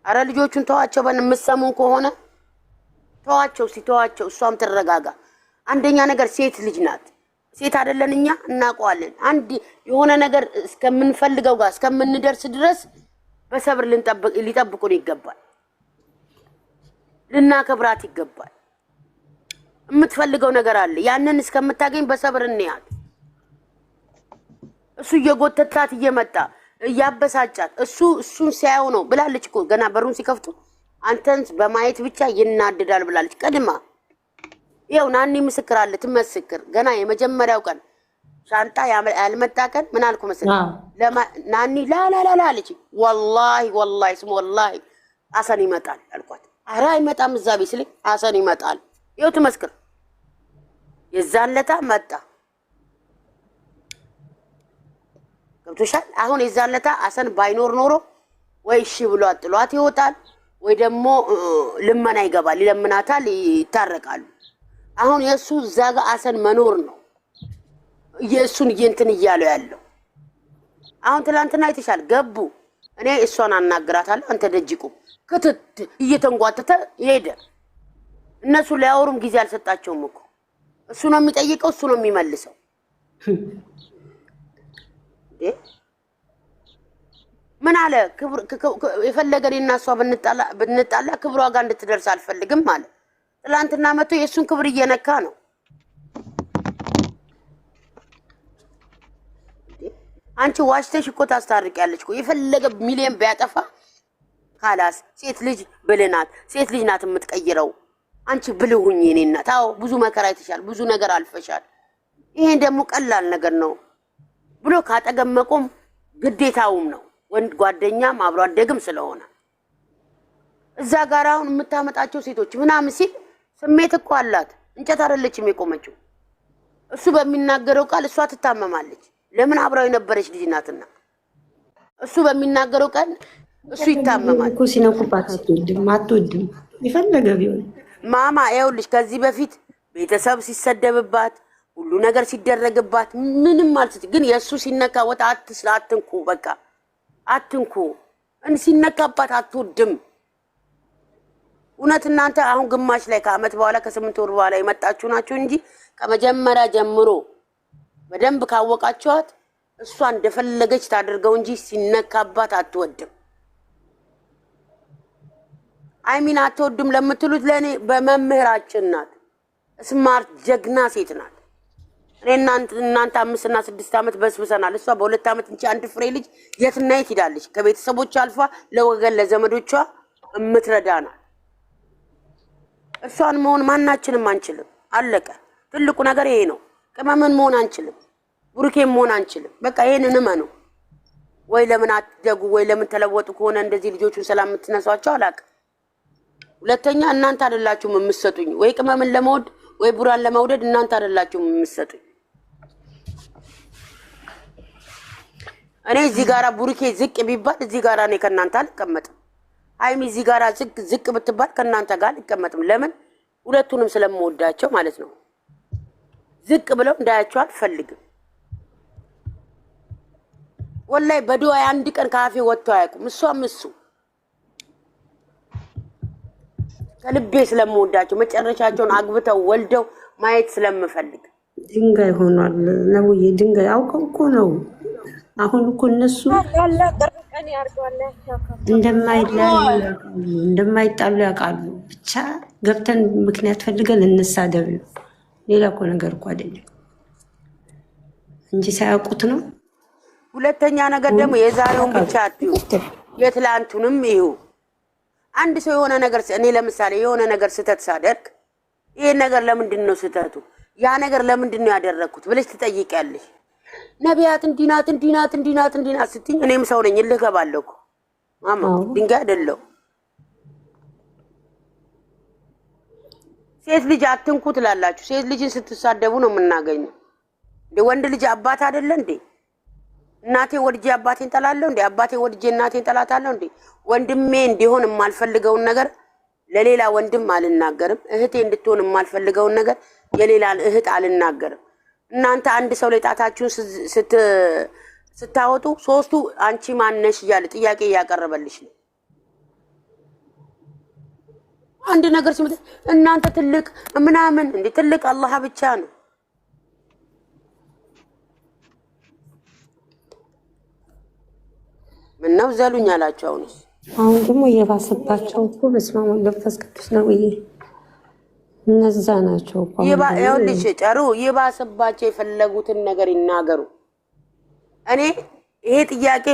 አረ ልጆቹን ተዋቸው በእምሰሙን ከሆነ ተዋቸው ሲተዋቸው እሷም ተረጋጋ አንደኛ ነገር ሴት ልጅ ናት ሴት አይደለን እኛ እናቋለን አንድ የሆነ ነገር እስከምንፈልገው ጋር እስከምንደርስ ድረስ በሰብር ሊጠብቁን ይገባል ልናከብራት ይገባል የምትፈልገው ነገር አለ ያንን እስከምታገኝ በሰብር እንያት እሱ እየጎተታት እየመጣ ያበሳጫት እሱን ሲያዩ ነው ብላለች እኮ ገና በሩን ሲከፍቱ አንተን በማየት ብቻ ይናደዳል ብላለች ቀድማ ይኸው ናኒ ምስክር አለ ትመስክር ገና የመጀመሪያው ቀን ሻንጣ ያልመጣ ቀን ምን አልኩ መሰለኝ ናኒ ላ አለች ወላሂ ስሙ ወላሂ አሰን ይመጣል አልኳት አራ አይመጣም እዛ ቤት ስለ አሰን ይመጣል ይኸው ትመስክር የዛን ለታ መጣ ገብቶሻል አሁን የዛን ለታ አሰን ባይኖር ኖሮ ወይ እሺ ብሎ አጥሏት ይወጣል ወይ ደግሞ ልመና ይገባል ይለምናታል ይታረቃሉ አሁን የሱ ዛጋ አሰን መኖር ነው የሱን እንትን እያለው ያለው አሁን ትላንትና አይተሻል ገቡ እኔ እሷን አናግራታለሁ አንተ ደጅቁ ክትት እየተንጓተተ ሄደ እነሱ ሊያወሩም ጊዜ አልሰጣቸውም እኮ እሱ ነው የሚጠይቀው እሱ ነው የሚመልሰው ምን አለ ክብር የፈለገኝና እሷ ብንጣላ ክብሯ ጋር እንድትደርስ አልፈልግም ማለት ትላንትና መጥቶ የሱን ክብር እየነካ ነው አንቺ ዋሽተሽ እኮ ታስታርቂያለሽ እኮ የፈለገ ሚሊየን ቢያጠፋ ካላስ ሴት ልጅ ብልናት ሴት ልጅ ናት የምትቀይረው አንቺ ብልሁኝ እኔ እናት አዎ ብዙ መከራ አይተሻል ብዙ ነገር አልፈሻል ይሄን ደግሞ ቀላል ነገር ነው ብሎ ካጠገመቆም ግዴታውም ነው ወንድ ጓደኛም አብሮ አደግም ስለሆነ እዛ ጋር አሁን የምታመጣቸው ሴቶች ምናምን ሲል ስሜት እኮ አላት እንጨት አይደለችም የቆመችው እሱ በሚናገረው ቃል እሷ ትታመማለች ለምን አብራው የነበረች ልጅ ናትና እሱ በሚናገረው ቃል እሱ ይታመማል እኮ ሲነኩባት አትወድም ይፈልገ ቢሆን ማማ ይኸውልሽ ከዚህ በፊት ቤተሰብ ሲሰደብባት ሁሉ ነገር ሲደረግባት ምንም ማለት ግን የሱ ሲነካ ወጣ አትንኩ በቃ አትንኩ ሲነካባት አትወድም እውነት እናንተ አሁን ግማሽ ላይ ከአመት በኋላ ከ8 ወር በኋላ የመጣችሁ ናችሁ እንጂ ከመጀመሪያ ጀምሮ በደንብ ካወቃችኋት እሷ እንደፈለገች ታደርገው እንጂ ሲነካባት አትወድም አይሚን አትወድም ለምትሉት ለኔ በመምህራችን ናት ስማርት ጀግና ሴት ናት እናንተ 5 እና 6 አመት በስብሰናል እሷ በ2 አመት እንጂ አንድ ፍሬ ልጅ የትና የት ሄዳለች ከቤተሰቦቿ አልፋ ለወገን ለዘመዶቿ እምትረዳና እሷን መሆን ማናችንም አንችልም አለቀ ትልቁ ነገር ይሄ ነው ቅመምን መሆን አንችልም ቡርኬም መሆን አንችልም በቃ ይሄንንም ነው ወይ ለምን አትደጉ ወይ ለምን ተለወጡ ከሆነ እንደዚህ ልጆቹን ሰላም የምትነሷቸው አላቀ ሁለተኛ እናንተ አይደላችሁም የምትሰጡኝ ወይ ቅመምን ለመውደድ ወይ ቡራን ለመውደድ እናንተ አይደላችሁም የምትሰጡኝ እኔ እዚህ ጋራ ቡርኬ ዝቅ ቢባል እዚህ ጋራ እኔ ከናንተ አልቀመጥም አይሚ እዚህ ጋራ ዝቅ ብትባል ከናንተ ጋር አልቀመጥም ለምን ሁለቱንም ስለምወዳቸው ማለት ነው ዝቅ ብለው እንዳያቸው አልፈልግም ወላይ በዱአ አንድ ቀን ካፌ ወጥቶ አያውቁም እሷም እሱ ከልቤ ስለምወዳቸው መጨረሻቸውን አግብተው ወልደው ማየት ስለምፈልግ ድንጋይ ሆኗል ነው ድንጋይ አውቀው እኮ ነው አሁን እኮ እነሱ እንደማይጣሉ ያውቃሉ ብቻ ገብተን ምክንያት ፈልገን እንሳደብ ሌላ እኮ ነገር እኮ አይደለም እንጂ ሳያውቁት ነው ሁለተኛ ነገር ደግሞ የዛሬውን ብቻ አትዩ የትላንቱንም ይሁ አንድ ሰው የሆነ ነገር እኔ ለምሳሌ የሆነ ነገር ስተት ሳደርግ ይሄ ነገር ለምንድን ነው ስተቱ ያ ነገር ለምንድን ነው ያደረኩት ብለሽ ትጠይቂያለሽ ነቢያት እንዲናት ስትኝ እኔም ሰው ነኝ ልገባለሁ ማማ ድንጋይ አይደለም ሴት ልጅ አትንኩ ትላላችሁ ሴት ልጅን ስትሳደቡ ነው የምናገኘው ወንድ ልጅ አባት አይደለ እንዴ እናቴ ወድጄ አባቴን ጠላለሁ እንዴ አባቴ ወድጄ እናቴን ጠላታለሁ እንዴ ወንድሜ እንዲሆን የማልፈልገውን ነገር ለሌላ ወንድም አልናገርም እህቴ እንድትሆን የማልፈልገውን ነገር የሌላን እህት አልናገርም እናንተ አንድ ሰው ላይ ጣታችሁን ስታወጡ ሶስቱ አንቺ ማነሽ እያለ ጥያቄ ያቀርበልሽ ነው አንድ ነገር ሲመጣ እናንተ ትልቅ ምናምን እንዴ ትልቅ አላህ ብቻ ነው። ምን ነው ዘሉኝ አላችሁ። አሁን ደግሞ እየባሰባቸው እኮ በስመ አብ ወወልድ ወመንፈስ ቅዱስ ነው። እነዛ ናቸው እኮ ይኸውልሽ ጨሩ ይባሰባቸው የፈለጉትን ነገር ይናገሩ። እኔ ይሄ ጥያቄ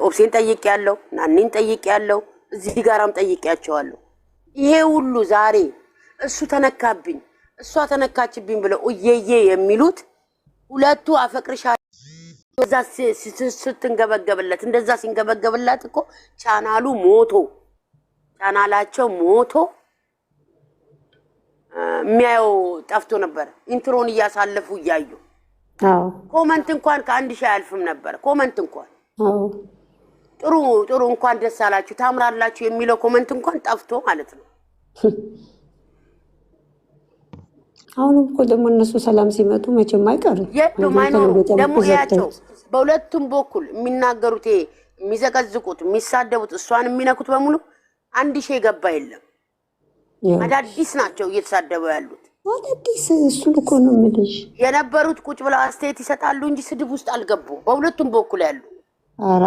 ኦብሴን ጠይቄያለሁ፣ ናኒን ጠይቄያለሁ፣ እዚህ ጋራም ጠይቄያቸዋለሁ። ይሄ ሁሉ ዛሬ እሱ ተነካብኝ እሷ ተነካችብኝ ብለው እየየ የሚሉት ሁለቱ አፈቅርሻለሁ እዛ ስትንገበገብለት እንደዛ ሲንገበገብላት እኮ ቻናላቸው ሞቶ የሚያየው ጠፍቶ ነበር። ኢንትሮን እያሳለፉ እያዩ ኮመንት እንኳን ከ1000 አያልፍም ነበር። ኮመንት እንኳን ጥሩ እንኳን ደስ አላችሁ ታምራላችሁ የሚለው ኮመንት እንኳን ጠፍቶ ማለት ነው። አሁን እኮ ደግሞ እነሱ ሰላም ሲመጡ መቼም አይቀርም ደግሞ ያቸው በሁለቱም በኩል የሚናገሩት የሚዘቀዝቁት የሚሳደቡት እሷን የሚነኩት በሙሉ 1000 የገባ የለም። አዳዲስ ናቸው እየተሳደቡ ያሉት አዳዲስ። እሱን እኮ ነው የምልሽ። የነበሩት ቁጭ ብለው አስተያየት ይሰጣሉ እንጂ ስድብ ውስጥ አልገቡ። በሁለቱም በኩል ያሉ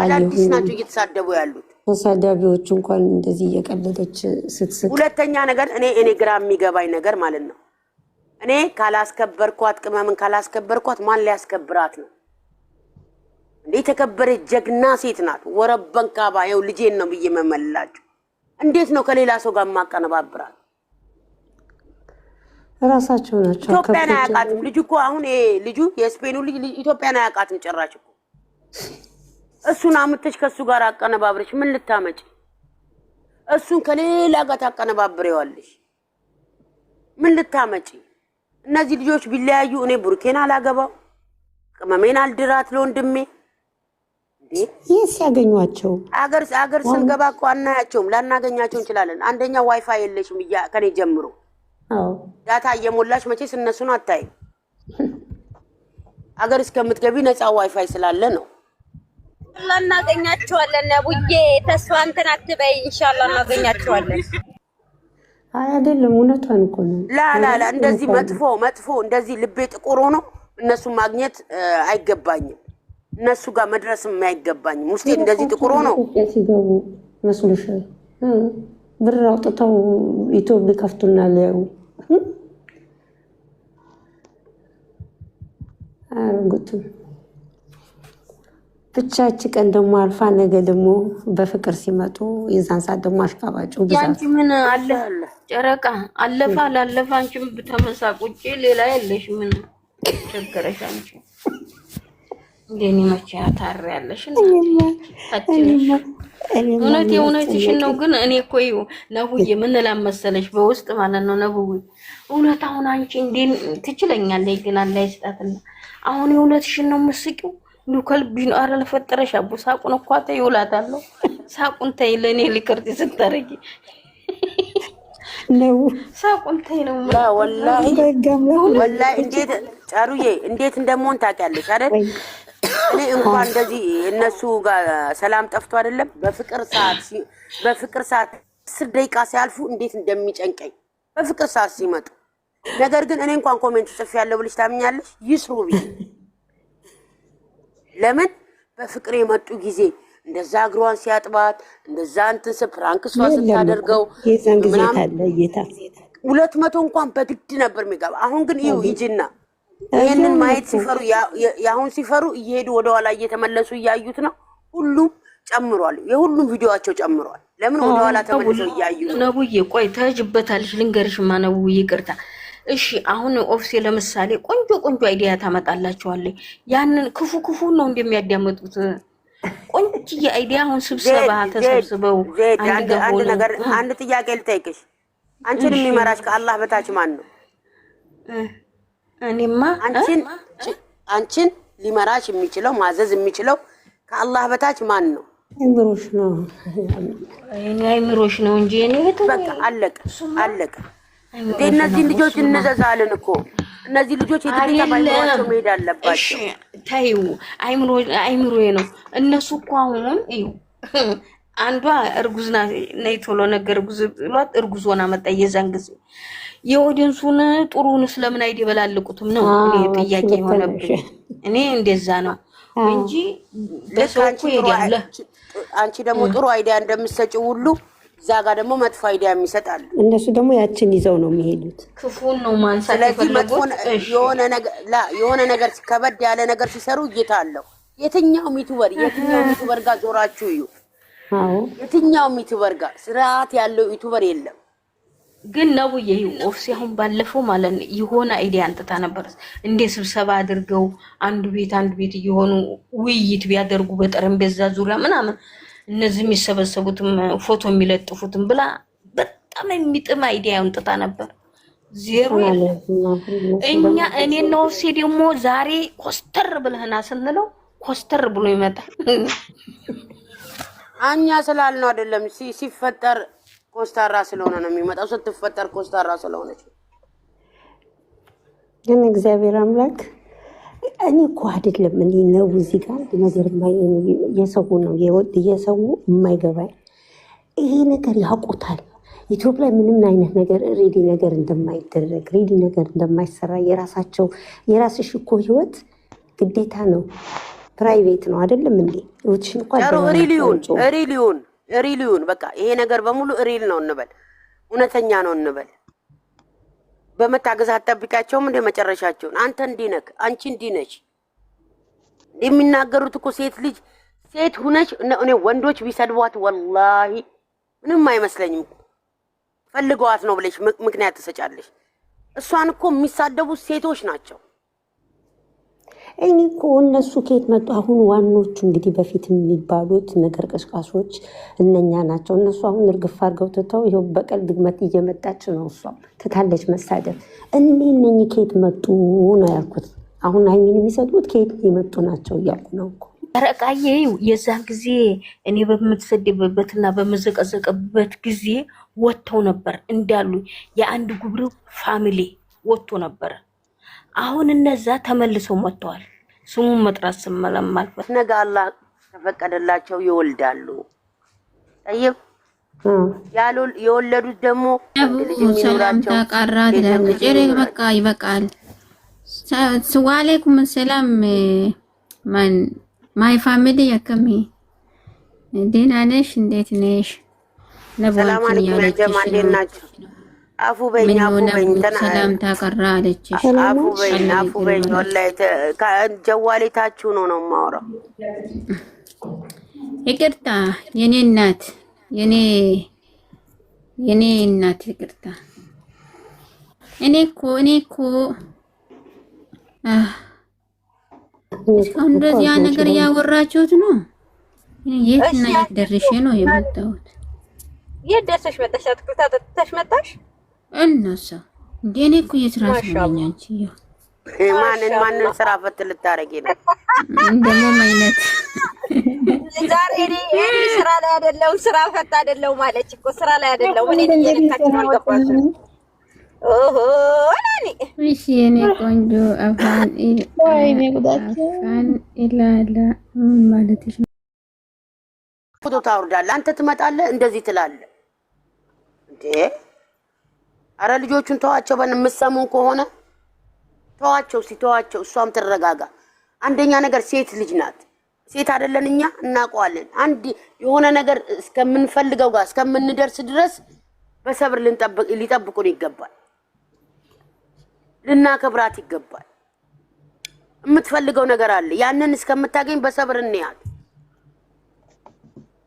አዳዲስ ናቸው እየተሳደቡ ያሉት። ተሳዳቢዎች እንኳን እንደዚህ እየቀለደች ስትስቅ። ሁለተኛ ነገር እኔ ግራ የሚገባኝ ነገር ማለት ነው እኔ ካላስከበርኳት ቅመምን ካላስከበርኳት ማን ሊያስከብራት ነው እንዴ? የተከበረች ጀግና ሴት ናት። ወረበን ካባ ይኸው ልጄን ነው ብዬ መመልላችሁ። እንዴት ነው ከሌላ ሰው ጋር ማቀነባብራት? ራሳቸው ናቸው። ኢትዮጵያን አያውቃትም ልጁ እኮ አሁን ልጁ የስፔኑ ልጅ ኢትዮጵያን አያውቃትም ጭራሽ እኮ። እሱን አምጥተሽ ከሱ ጋር አቀነባብረሽ ምን ልታመጪ? እሱን ከሌላ ጋር ታቀነባብሬዋለሽ ምን ልታመጪ? እነዚህ ልጆች ቢለያዩ እኔ ቡርኬን አላገባው ቅመሜን አልድራት ለወንድሜ እንዴ ሲያገኟቸው አገር ስንገባ እኮ አናያቸውም። ላናገኛቸው እንችላለን። አንደኛ ዋይፋይ የለሽም ከኔ ጀምሮ ዳታ እየሞላሽ መቼስ እነሱን አታይም። አገር እስከምትገቢ ነፃ ዋይፋይ ስላለ ነው። እናገኛቸዋለን። አቡዬ ተስፋ እንትን አትበይ፣ ኢንሻአላህ እናገኛቸዋለን። አይደለም እውነቷን እኮ ነው። ላ እንደዚህ መጥፎ እንደዚህ ልቤ ጥቁር ሆኖ እነሱ ማግኘት አይገባኝም። እነሱ ጋር መድረስም አይገባኝም። ውስጤ እንደዚህ ጥቁር ሆኖ ሲገቡ መስሎሽ ብር አውጥተው ኢትዮጵያ ከፍቱና ለዩ አረጉት። ብቻች ቀን ደግሞ አልፋ ነገ ደግሞ በፍቅር ሲመጡ የዛን ሰዓት ደግሞ አሽቃባጩ ብዛት ያንቺ ምን አለ ጨረቃ አለፋ ላለፋ አንቺም ተመሳቁጪ ሌላ የለሽ ምን ቸገረሽ አንቺ እንደኔ መቼ ታሪያለሽ እውነትሽን ነው። ግን እኔ እኮ ነብዬ ምን ላመሰለሽ በውስጥ ማለት ነው ነብዬ እውነት አሁን አንቺ እንዴ ትችለኛለሽ ግን አላህ ይስጣትና አሁን እውነትሽን ነው መስቂው ከልብሽ ነው። ኧረ ለፈጠረሽ አቡ ሳቁን እኮ ተይውላታለሁ። ሳቁን ተይ ለኔ ሊከርት ስትረጊ ነው ሳቁን ተይ ነው ወላሂ እንዴት ጨሩዬ እንዴት እንደምሆን ታውቂያለሽ አይደል? እኔ እንኳን እንደዚህ እነሱ ጋር ሰላም ጠፍቶ አይደለም በፍቅር ሰዓት 10 ደቂቃ ሲያልፉ እንዴት እንደሚጨንቀኝ በፍቅር ሰዓት ሲመጡ። ነገር ግን እኔ እንኳን ኮሜንት ጽፍ ያለው ብለሽ ታምኛለሽ ይስሩ ብዬ ለምን በፍቅር የመጡ ጊዜ እንደዛ እግሯን ሲያጥባት እንደዛ እንትን ፕራንክ እሷ ስታደርገው ምናምን 200 እንኳን በግድ ነበር የሚገባ። አሁን ግን ይኸው ሂጂና ይሄንን ማየት ሲፈሩ ያሁን ሲፈሩ እየሄዱ ወደኋላ እየተመለሱ እያዩት ነው። ሁሉም ጨምሯል። የሁሉም ቪዲዮአቸው ጨምሯል። ለምን ወደኋላ ተመልሰው እያዩ ነው? ነብዬ ቆይ ተጅበታልሽ ልንገርሽማ ነብዬ ይቅርታ እሺ አሁን ኦፍሴ ለምሳሌ ቆንጆ አይዲያ ታመጣላችኋለች። ያንን ክፉ ነው እንደሚያዳምጡት ቆንጆ አይዲያ አሁን ስብሰባ ተሰብስበው አንድ ጥያቄ ልጠይቅሽ። አንቺን የሚመራሽ ከአላህ በታች ማን ነው? እኔማ አንቺን ሊመራሽ የሚችለው ማዘዝ የሚችለው ከአላህ በታች ማን ነው? አይምሮሽ ነው። አይምሮሽ ነው እንጂ እኔ በቃ አለቀ። እነዚህ ልጆች እንዘዛለን እኮ እነዚህ ልጆች የግዴታ ባይኖራቸው መሄድ አለባቸው። እሺ ታዩ አይምሮዬ ነው። እነሱ እኮ አሁን እዩ አንዷ እርጉዝ ነይ ቶሎ ነገር እርጉዝ ብሏት እርጉዝ ሆና መጣ። የዛን ጊዜ የኦዲየንሱን ጥሩን ስለምን አይደበላልቁትም ነው እኔ ጥያቄ የሆነብኝ። እኔ እንደዛ ነው እንጂ ለሰውኩ ይያለ አንቺ ደግሞ ጥሩ አይዲያ እንደምትሰጪው ሁሉ እዛ ጋር ደግሞ መጥፎ አይዲያ የሚሰጣሉ። እነሱ ደግሞ ያችን ይዘው ነው የሚሄዱት። ክፉን ነው ማንሳት የፈለጉት። የሆነ ነገር ከበድ ያለ ነገር ሲሰሩ እይታለሁ። የትኛው ዩቲዩበር ጋር ዞራችሁ እዩ። የትኛው ዩቲዩበር ጋር ስርዓት ያለው ዩቲዩበር የለም። ግን ነው ይሄው ኦፍሲ አሁን ባለፈው ማለት ነው የሆነ አይዲያ አንጥታ ነበር። እንደ ስብሰባ አድርገው አንዱ ቤት እየሆኑ ውይይት ቢያደርጉ በጠረጴዛ ዙሪያ ምናምን እነዚህ የሚሰበሰቡትም ፎቶ የሚለጥፉትም ብላ በጣም የሚጥም አይዲያ አንጥታ ነበር። ዜሮ እኔ ነው ኦፍሲ ደግሞ ዛሬ ኮስተር ብለህና ስንለው ኮስተር ብሎ ይመጣል። አኛ ስላልነው አይደለም ሲፈጠር ኮስታራ ስለሆነ ነው የሚመጣው። ስትፈጠር ኮስታራ ስለሆነች ግን እግዚአብሔር አምላክ እኔ እኮ አይደለም እኔ ነው እዚህ ጋር ነገር የሰው ነው የሰው የማይገባኝ ይሄ ነገር ያውቁታል። ኢትዮጵያ ምንም አይነት ነገር ሬዲ ነገር እንደማይደረግ ሬዲ ነገር እንደማይሰራ የራስሽ እኮ ህይወት ግዴታ ነው። ፕራይቬት ነው አይደለም እንዴ? ወጥሽን እንኳን ሪሊዩን በቃ ይሄ ነገር በሙሉ ሪል ነው እንበል፣ እውነተኛ ነው እንበል። በመታገዝ አትጠብቂያቸውም እንደ መጨረሻቸውን። አንተ እንዲህ ነህ፣ አንቺ እንዲህ ነሽ የሚናገሩት እኮ ሴት ሁነሽ እኔ ወንዶች ቢሰድቧት ወላሂ ምንም አይመስለኝም። ፈልገዋት ነው ብለሽ ምክንያት ትሰጫለሽ። እሷን እኮ የሚሳደቡት ሴቶች ናቸው። እኔ እኮ እነሱ ከየት መጡ? አሁን ዋኖቹ እንግዲህ በፊት የሚባሉት ነገር ቀስቃሾች እነኛ ናቸው። እነሱ አሁን እርግፍ አድርገው ትተው ይኸው በቀል ድግመት እየመጣች ነው። እሷ ትታለች መሳደብ። እነኚህ ከየት መጡ ነው ያልኩት። አሁን ሀይሚን የሚሰጡት ከየት የመጡ ናቸው እያልኩ ነው እኮ። ረቃዬ የዛን ጊዜ እኔ በምትሰደብበትና በምዘቀዘቅበት ጊዜ ወጥተው ነበር እንዳሉ የአንድ ጉብር ፋሚሊ ወጥቶ ነበር። አሁን እነዛ ተመልሰው መጥተዋል። ስሙን መጥራት ስመለማልበት ነገ አላህ ተፈቀደላቸው ይወልዳሉ። ጠይብ የወለዱት ደግሞ ሰላም ተቃራት ለጀሬ በቃ ይበቃል። ወአለይኩም ሰላም ማይ ፋሚሊ ያከሚ ደህና ነሽ? እንዴት ነሽ? ሰላም አለይኩም ጀማ እንዴት ናችሁ? አፉ በኝ ሰላም ታቀራ አለች። አፉ በኝ ወላሂ ጀዋሌታችሁ ነው የማወራው። ይቅርታ የኔ እናት የኔ እናት ይቅርታ። እኔ እኮ እስካሁን እንደዚህ ያ ነገር ያወራችሁት ነው። የትና የት ደርሼ ነው የመጣሁት? የት ደርሰሽ መጣሽ? አትክልት አጠጥተሽ መጣሽ? እነሱ እንደኔ እኮ የስራ ሰው ነኝ። አንቺ ማንን ስራ ፈት ልታረጊ ነው? እንደሞ አይነት ዛሬ እኔ ስራ ላይ አይደለም ስራ ፈት አይደለም ማለች እኮ ስራ ላይ አይደለም። ምን እየነካች ነው አልገባሽም? ኦሆ አላኒ እሺ የኔ ቆንጆ አፋን ኢላላ ማለትሽ ፎቶ ታወርዳለህ አንተ ትመጣለህ እንደዚህ ትላለህ እንዴ? አረ ልጆቹን ተዋቸው። በእንምሰሙን ከሆነ ተዋቸው። እሷም ትረጋጋ። አንደኛ ነገር ሴት ልጅ ናት። ሴት አይደለን እኛ እናውቀዋለን። አንድ የሆነ ነገር እስከምንፈልገው ጋር እስከምንደርስ ድረስ በሰብር ሊጠብቁን ይገባል። ልናከብራት ይገባል። የምትፈልገው ነገር አለ። ያንን እስከምታገኝ በሰብር እንያት።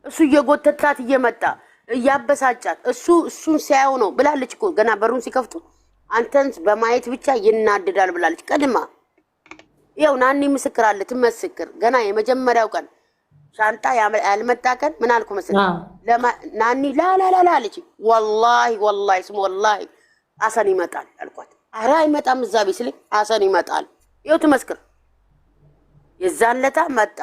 እሱ እየጎተታት እየመጣ እያበሳጫት እሱን ሲያየው ነው ብላለች እኮ ገና በሩን ሲከፍቱ አንተን በማየት ብቻ ይናደዳል ብላለች። ቀድማ ይኸው ናኒ ምስክር አለ ትመስክር። ገና የመጀመሪያው ቀን ሻንጣ ያልመጣ ቀን ምን አልኩ መስል ናኒ ላላላ አለች። ወላሂ ስሙ ወላሂ አሰን ይመጣል አልኳት። ኧረ አይመጣም እዛ ቤት ስልኝ አሰን ይመጣል ይኸው ትመስክር። የዛን ለታ መጣ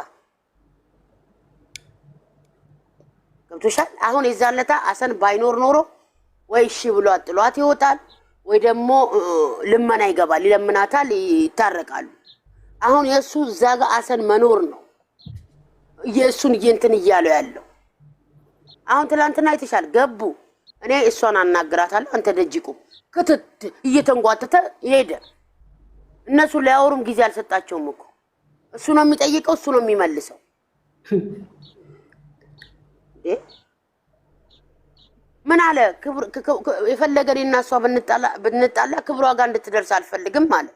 ገብቶሻል። አሁን የዛን ለታ አሰን ባይኖር ኖሮ ወይ እሺ ብሎ አጥሏት ይወጣል ወይ ደግሞ ልመና ይገባል፣ ይለምናታል፣ ይታረቃሉ። አሁን የሱ እዛ ጋር አሰን መኖር ነው የሱን እንትን እያለው ያለው አሁን ትላንትና አይተሻል ገቡ እኔ እሷን አናግራታለሁ አንተ ደጅቁ ክትት እየተንጓተተ ሄደ እነሱ ሊያወሩም ጊዜ አልሰጣቸውም እኮ እሱ ነው የሚጠይቀው እሱ ነው የሚመልሰው ምን አለ ክብር የፈለገኔና እሷ ብንጣላ ክብሯ ጋር እንድትደርስ አልፈልግም ማለት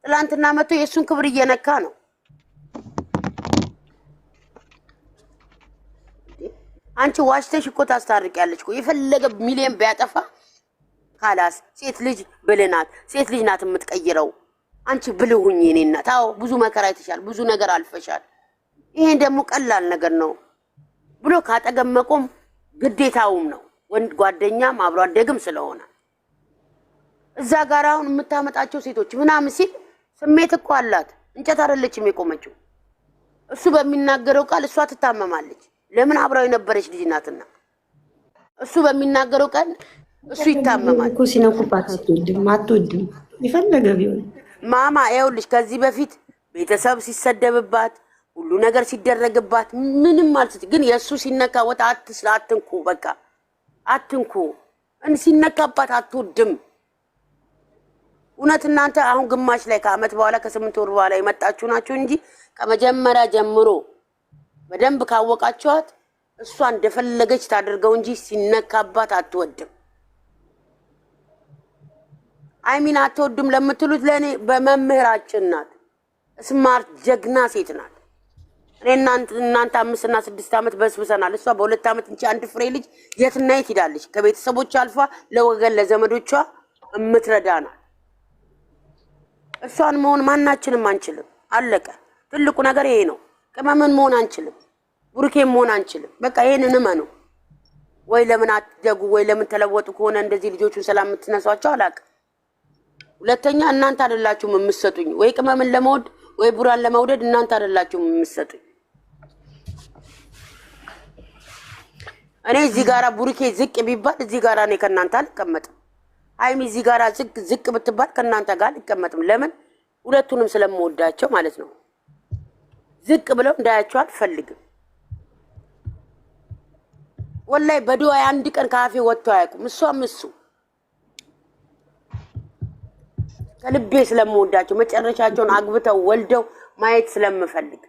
ትላንትና መጥቶ የሱን ክብር እየነካ ነው አንቺ ዋሽተሽ እኮ ታስታርቂያለሽ እኮ የፈለገ ሚሊዮን ቢያጠፋ ካላስ ሴት ልጅ ብልናት ሴት ልጅ ናት የምትቀይረው አንቺ ብልሁኝ እኔ እናት አዎ ብዙ መከራ አይተሻል ብዙ ነገር አልፈሻል ይሄን ደግሞ ቀላል ነገር ነው ብሎ ካጠገመቆም ግዴታውም ነው ወንድ ጓደኛም አብሮ አደግም ስለሆነ እዛ ጋር አሁን የምታመጣቸው ሴቶች ምናምን ሲል ስሜት እኮ አላት እንጨት አይደለችም የቆመችው እሱ በሚናገረው ቃል እሷ ትታመማለች ለምን አብራው የነበረች ልጅ ናትና እሱ በሚናገረው ቃል እሱ ይታመማል እኮ ሲነኩባት አትወድም ይፈለገ ቢሆን ማማ ይኸውልሽ ከዚህ በፊት ቤተሰብ ሲሰደብባት ሁሉ ነገር ሲደረግባት ምንም ማለት ግን የሱ ሲነካ ወጣ አትንኩ በቃ አትንኩ ሲነካባት አትወድም እውነት እናንተ አሁን ግማሽ ላይ ከአመት በኋላ ከ8 ወር በኋላ የመጣችሁ ናችሁ እንጂ ከመጀመሪያ ጀምሮ በደንብ ካወቃችኋት እሷ እንደፈለገች ታደርገው እንጂ ሲነካባት አትወድም አይሚን አትወድም ለምትሉት ለኔ በመምህራችን ናት ስማርት ጀግና ሴት ናት እናንተ 5 እና 6 አመት በስብሰናል እሷ በ2 አመት እንጂ አንድ ፍሬ ልጅ የትና የት ሄዳለች ከቤተሰቦቿ አልፋ ለወገን ለዘመዶቿ እምትረዳናል እሷን መሆን ማናችንም አንችልም አለቀ ትልቁ ነገር ይሄ ነው ከመመን መሆን አንችልም ቡርኬም መሆን አንችልም በቃ ይሄንን ነው ወይ ለምን አትደጉ ወይ ለምን ተለወጡ ከሆነ እንደዚህ ልጆቹን ሰላም የምትነሷቸው አላቀ ሁለተኛ እናንተ አይደላችሁም የምትሰጡኝ ወይ ቅመምን ለመውደድ ወይ ቡራን ለመውደድ እናንተ አይደላችሁም የምትሰጡኝ እኔ እዚህ ጋራ ቡርኬ ዝቅ ቢባል እዚህ ጋራ እኔ ከናንተ አልቀመጥም አይሚ እዚህ ጋራ ዝቅ ብትባል ከናንተ ጋር አልቀመጥም ለምን ሁለቱንም ስለምወዳቸው ማለት ነው ዝቅ ብለው እንዳያቸው አልፈልግም ወላይ በዱአ አንድ ቀን ካፌ ወጥቶ አያውቁም እሷም እሱ ከልቤ ስለምወዳቸው መጨረሻቸውን አግብተው ወልደው ማየት ስለምፈልግ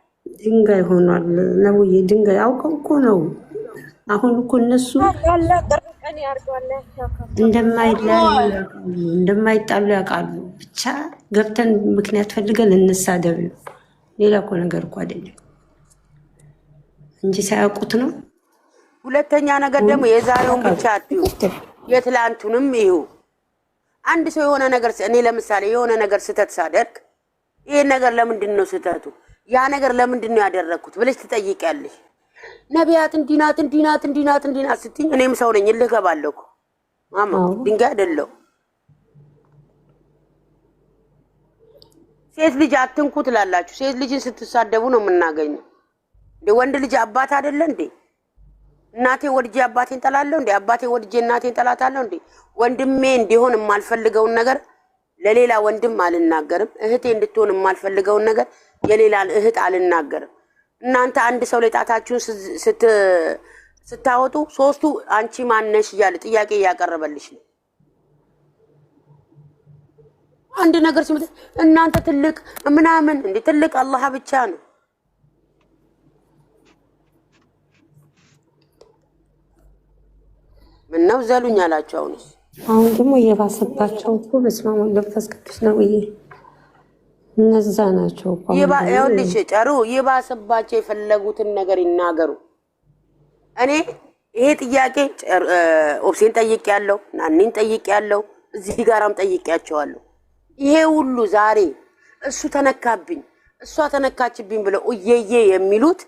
ድንጋይ ሆኗል ነው ድንጋይ አውቀው እኮ ነው አሁን እኮ እነሱ እንደማይጣሉ ያውቃሉ ብቻ ገብተን ምክንያት ፈልገን እንሳደብ ሌላ እኮ ነገር እኮ አይደለም እንጂ ሳያውቁት ነው ሁለተኛ ነገር ደግሞ የዛሬውን ብቻ አትዩ የትላንቱንም ይሁ አንድ ሰው የሆነ ነገር እኔ ለምሳሌ የሆነ ነገር ስተት ሳደርግ ይሄ ነገር ለምንድን ነው ስተቱ ያ ነገር ለምንድን ነው ያደረኩት ብለሽ ትጠይቂያለሽ ነቢያት እንዲናት ስትኝ እኔም ሰው ነኝ ልገባለሁ ማማ ድንጋይ አይደለም ሴት ልጅ አትንኩ ትላላችሁ ሴት ልጅን ስትሳደቡ ነው የምናገኘው እንደ ወንድ ልጅ አባት አይደለ እንዴ እናቴ ወድጄ አባቴን ጠላለሁ እንዴ አባቴ ወድጄ እናቴን ጠላታለሁ እንዴ ወንድሜ እንዲሆን የማልፈልገውን ነገር ለሌላ ወንድም አልናገርም እህቴ እንድትሆን የማልፈልገውን ነገር የሌላን እህት አልናገርም እናንተ አንድ ሰው ላይ ጣታችሁን ስታወጡ ሶስቱ አንቺ ማነሽ እያለ ጥያቄ ያቀርበልሽ ነው አንድ ነገር ሲመጣ እናንተ ትልቅ ምናምን እንዴ ትልቅ አላህ ብቻ ነው ምነው ዘሉኝ አላችሁ አሁን ደግሞ እየባሰባቸው እኮ በስማሙ ለፈስ ቅዱስ ነው እነዛ ናቸው እኮ ይኸውልሽ ጨሩ ይባሰባቸው የፈለጉትን ነገር ይናገሩ እኔ ይሄ ጥያቄ ኦፕሽን ጠይቄያለሁ ናኒን ጠይቄያለሁ እዚህ ጋራም ጠይቄያቸዋለሁ ይሄ ሁሉ ዛሬ እሱ ተነካብኝ እሷ ተነካችብኝ ብለው እየየ የሚሉት